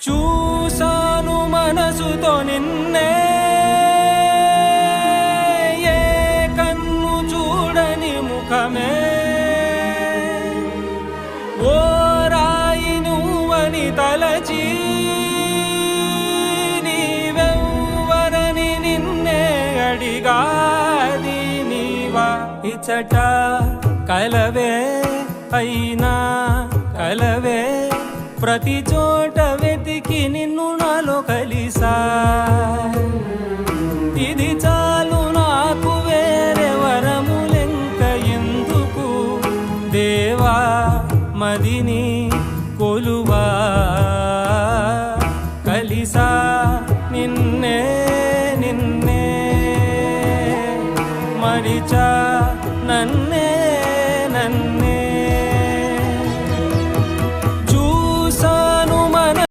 చూసాను మనసుతో నిన్నే, ఏ కన్ను చూడని ముఖమే, ఓ రాయి నువ్వని తలచి నీవెవ్వరని నిన్నే అడిగాది నీవా. ఇచట కలవే అయినా కలవే, ప్రతి చోట వెతికి నిన్ను నాలో కలిసా. ఇది చాలు నాకు, వేరే వరములెంక ఎందుకు దేవా, మదిని కొలువా. కలిసా నిన్నే నిన్నే మరిచా